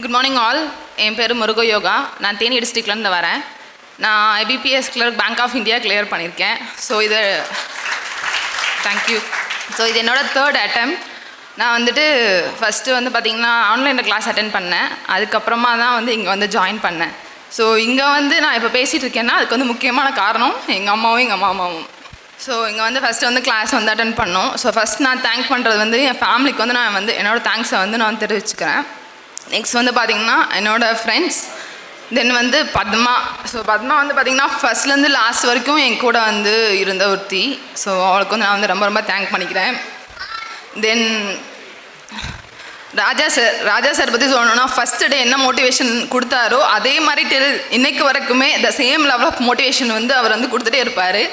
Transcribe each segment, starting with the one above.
Good morning all. என் பேர் முருக யோகா. நான் தேனி டிஸ்ட்ரிக்ட்லேருந்து வரேன். நான் IBPS clerk Bank of India clear பண்ணியிருக்கேன். ஸோ இது தேங்க்யூ. ஸோ இது என்னோடய 3rd attempt. நான் வந்துட்டு ஃபஸ்ட்டு வந்து பார்த்திங்கன்னா ஆன்லைனில் கிளாஸ் அட்டென்ட் பண்ணேன். அதுக்கப்புறமா தான் வந்து இங்கே வந்து ஜாயின் பண்ணேன். ஸோ இங்கே வந்து நான் இப்போ பேசிகிட்டு இருக்கேன்னா அதுக்கு வந்து முக்கியமான காரணம் எங்கள் அம்மாவும் எங்கள் மாமாவும். ஸோ இங்கே வந்து ஃபஸ்ட்டு வந்து கிளாஸ் வந்து அட்டென்ட் பண்ணோம். ஸோ ஃபஸ்ட் நான் தேங்க் பண்ணுறது வந்து என் ஃபேமிலிக்கு வந்து நான் வந்து என்னோடய தேங்க்ஸை வந்து நான் தெரிவிச்சுக்கிறேன். நெக்ஸ்ட் வந்து பார்த்திங்கன்னா என்னோடய ஃப்ரெண்ட்ஸ், தென் வந்து பத்மா. ஸோ பத்மா வந்து பார்த்திங்கன்னா ஃபஸ்ட்லேருந்து லாஸ்ட் வரைக்கும் என் கூட வந்து இருந்த ஒருத்தி. ஸோ அவளுக்கு வந்து நான் வந்து ரொம்ப ரொம்ப தேங்க் பண்ணிக்கிறேன். தென் ராஜா சார் பற்றி சொல்லணும்னா ஃபஸ்ட்டு டே என்ன மோட்டிவேஷன் கொடுத்தாரோ அதே மாதிரி இன்னைக்கு வரைக்குமே the same level of motivation வந்து அவர் வந்து கொடுத்துட்டே இருப்பார்.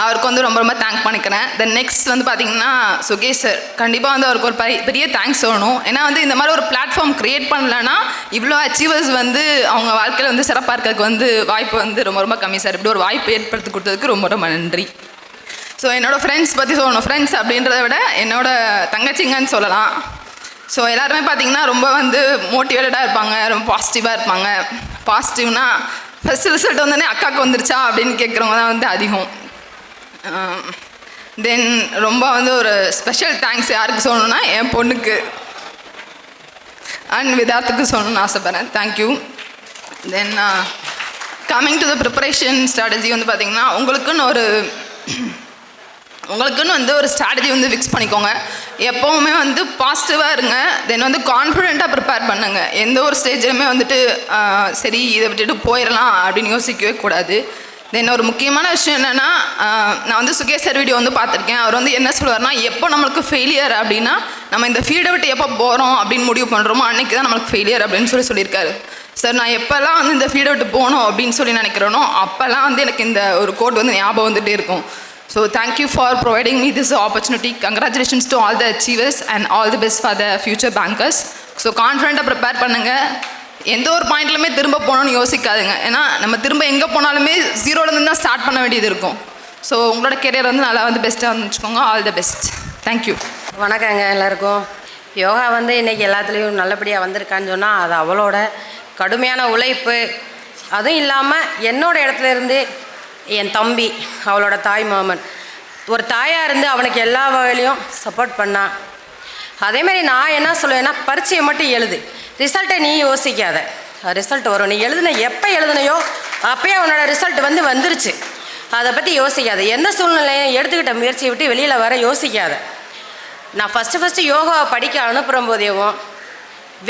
அவருக்கு வந்து ரொம்ப ரொம்ப தேங்க் பண்ணிக்கிறேன். தென் நெக்ஸ்ட் வந்து பார்த்திங்கன்னா சுகேஷ் சார், கண்டிப்பாக வந்து அவருக்கு ஒரு பெரிய தேங்க்ஸ் சொல்லணும். ஏன்னா வந்து இந்த மாதிரி ஒரு பிளாட்ஃபார்ம் க்ரியேட் பண்ணலன்னா இவ்வளோ அச்சீவர்ஸ் வந்து அவங்க வாழ்க்கையில் வந்து சிறப்பாக இருக்கிறதுக்கு வந்து வாய்ப்பு வந்து ரொம்ப ரொம்ப கம்மி சார். இப்படி ஒரு வாய்ப்பு ஏற்படுத்தி கொடுத்ததுக்கு ரொம்ப ரொம்ப நன்றி. ஸோ என்னோடய ஃப்ரெண்ட்ஸ் பற்றி சொல்லணும். ஃப்ரெண்ட்ஸ் அப்படின்றத விட என்னோடய தங்கச்சிங்கன்னு சொல்லலாம். ஸோ எல்லாருமே பார்த்திங்கன்னா ரொம்ப வந்து மோட்டிவேட்டடாக இருப்பாங்க, ரொம்ப பாசிட்டிவாக இருப்பாங்க. பாசிட்டிவ்னா ஃபஸ்ட் ரிசல்ட் வந்தோடனே அக்காவுக்கு வந்துருச்சா அப்படின்னு கேட்குறவங்க தான் வந்து அதிகம். தென் ரொம்ப வந்து ஒரு ஸ்பெஷல் தேங்க்ஸ் யாருக்கு சொல்லணும்னா என் பொண்ணுக்கு அண்ட் விதாத்துக்கு சொல்லணும்னு ஆசைப்பட்றேன். Thank you. Then coming to the preparation strategy வந்து பார்த்திங்கன்னா உங்களுக்குன்னு வந்து ஒரு ஸ்ட்ராட்டஜி வந்து ஃபிக்ஸ் பண்ணிக்கோங்க. எப்போவுமே வந்து பாசிட்டிவாக இருங்க. தென் வந்து கான்ஃபிடெண்ட்டாக ப்ரிப்பேர் பண்ணுங்க. எந்த ஒரு ஸ்டேஜ்லையுமே வந்துட்டு சரி இதை விட்டுட்டு போயிடலாம் அப்படின்னு யோசிக்கவே கூடாது. தென் ஒரு முக்கியமான விஷயம் என்னென்னா, நான் வந்து சுகேஷ் சார் வீடியோ வந்து பார்த்துருக்கேன். அவர் வந்து என்ன சொல்லுவார்னா, எப்போ நம்மளுக்கு ஃபெயிலியர் அப்படின்னா நம்ம இந்த ஃபீல்டை விட்டு எப்போ போகிறோம் அப்படின்னு முடிவு பண்ணுறோமோ அன்றைக்கி தான் நம்மளுக்கு ஃபெயிலியர் அப்படின்னு சொல்லியிருக்காரு சார். நான் எப்போல்லாம் வந்து இந்த ஃபீல்டை விட்டு போகணும் அப்படின்னு சொல்லி நினைக்கிறேனோ அப்போல்லாம் வந்து எனக்கு இந்த ஒரு கோட் வந்து ஞாபகம் வந்துகிட்டே இருக்கும். So thank you for providing me this opportunity. Congratulations to all the achievers and all the best for the future bankers. So கான்ஃபிடென்ட்டாக ப்ரிப்பேர் பண்ணுங்கள். எந்த ஒரு பாயிண்ட்லையுமே திரும்ப போகணும்னு யோசிக்காதுங்க. ஏன்னா நம்ம திரும்ப எங்கே போனாலுமே ஜீரோலேருந்து தான் ஸ்டார்ட் பண்ண வேண்டியது இருக்கும். ஸோ உங்களோட கெரியர் வந்து நல்லா வந்து பெஸ்ட்டாக வந்து வச்சுக்கோங்க. All the best. தேங்க்யூ. வணக்கங்க எல்லாருக்கும். யோகா வந்து இன்றைக்கி எல்லாத்துலேயும் நல்லபடியாக வந்திருக்கான்னு சொன்னால் அது அவளோட கடுமையான உழைப்பு. அதுவும் இல்லாமல் என்னோடய இடத்துலேருந்து என் தம்பி, அவளோட தாய் மாமன், ஒரு தாயாக இருந்து அவனுக்கு எல்லா வகையிலையும் சப்போர்ட் பண்ணான். அதேமாதிரி நான் என்ன சொல்லுவேன்னா, பரீட்சையை மட்டும் எழுது, ரிசல்ட்டை நீ யோசிக்காத. ரிசல்ட் வரும், நீ எப்போ எழுதுனையோ அப்போயே அவனோட ரிசல்ட் வந்துருச்சு. அதை பற்றி யோசிக்காத. எந்த சூழ்நிலையும் எடுத்துக்கிட்ட முயற்சியை விட்டு வெளியில் வர யோசிக்காத. நான் ஃபஸ்ட்டு யோகாவை படிக்க அனுப்புகிற போதேவும்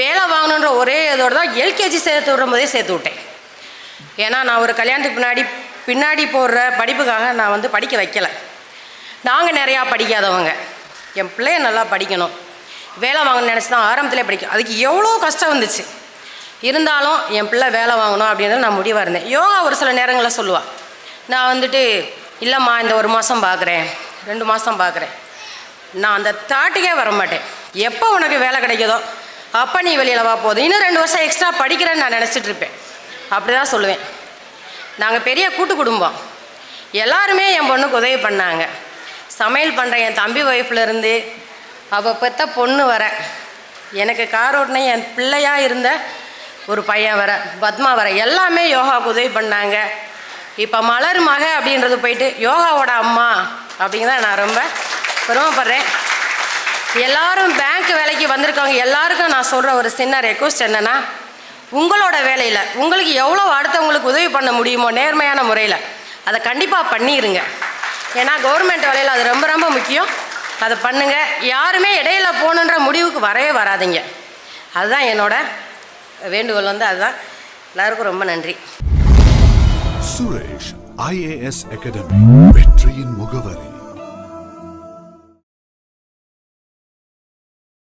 வேலை வாங்கணுன்ற ஒரே இதோடு தான் எல்கேஜி சேர்த்து விடும் போதே சேர்த்து விட்டேன். ஏன்னா நான் ஒரு கல்யாணத்துக்கு பின்னாடி போடுற படிப்புக்காக நான் வந்து படிக்க வைக்கலை. நாங்கள் நிறையா படிக்காதவங்க, என் பிள்ளைய நல்லா படிக்கணும், வேலை வாங்கணும்னு நினச்சி தான் ஆரம்பத்திலே படிக்கும். அதுக்கு எவ்வளோ கஷ்டம் வந்துச்சு. இருந்தாலும் என் பிள்ளை வேலை வாங்கணும் அப்படின்றது நான் முடிவாக இருந்தேன். யோகா ஒரு சில நேரங்களில் சொல்லுவாள், நான் வந்துட்டு இல்லைம்மா இந்த 1 மாதம் பார்க்குறேன், 2 மாதம் பார்க்குறேன். நான் அந்த தாட்டுக்கே வர மாட்டேன். எப்போ உனக்கு வேலை கிடைக்குதோ அப்போ நீ வெளியில் வா, போதும், இன்னும் 2 வருஷம் எக்ஸ்ட்ரா படிக்கிறேன்னு நான் நினச்சிட்டு இருப்பேன். அப்படி தான் சொல்லுவேன். நாங்கள் பெரிய கூட்டு குடும்பம். எல்லாருமே என் பொண்ணுக்கு உதவி பண்ணாங்க. சமையல் பண்ணுற என் தம்பி ஒய்ஃப்லேருந்து அவள் பெற்ற பொண்ணு வர, எனக்கு கார் ஓட்டின என் பிள்ளையாக இருந்த ஒரு பையன் வர, பத்மா வர, எல்லாமே யோகாவுக்கு உதவி பண்ணாங்க. இப்போ மலர் மக அப்படின்றது போயிட்டு யோகாவோட அம்மா அப்படிங்கிறத நான் ரொம்ப பெருமைப்படுறேன். எல்லோரும் பேங்க் வேலைக்கு வந்திருக்கவங்க எல்லாருக்கும் நான் சொல்கிற ஒரு சின்ன ரெக்வஸ்ட் என்னென்னா, உங்களோட வேலையில் உங்களுக்கு எவ்வளோ அடுத்தவங்களுக்கு உதவி பண்ண முடியுமோ நேர்மையான முறையில் அதை கண்டிப்பாக பண்ணிடுங்க. ஏன்னா கவர்மெண்ட் வேலையில் அது ரொம்ப ரொம்ப முக்கியம். அதை பண்ணுங்கள். யாருமே இடையில போகணுன்ற முடிவுக்கு வரவே வராதிங்க. அதுதான் என்னோட வேண்டுகோள். அதுதான். எல்லாருக்கும் ரொம்ப நன்றி. சுரேஷ் IAS அகாடமி, வெற்றியின் முகவரி.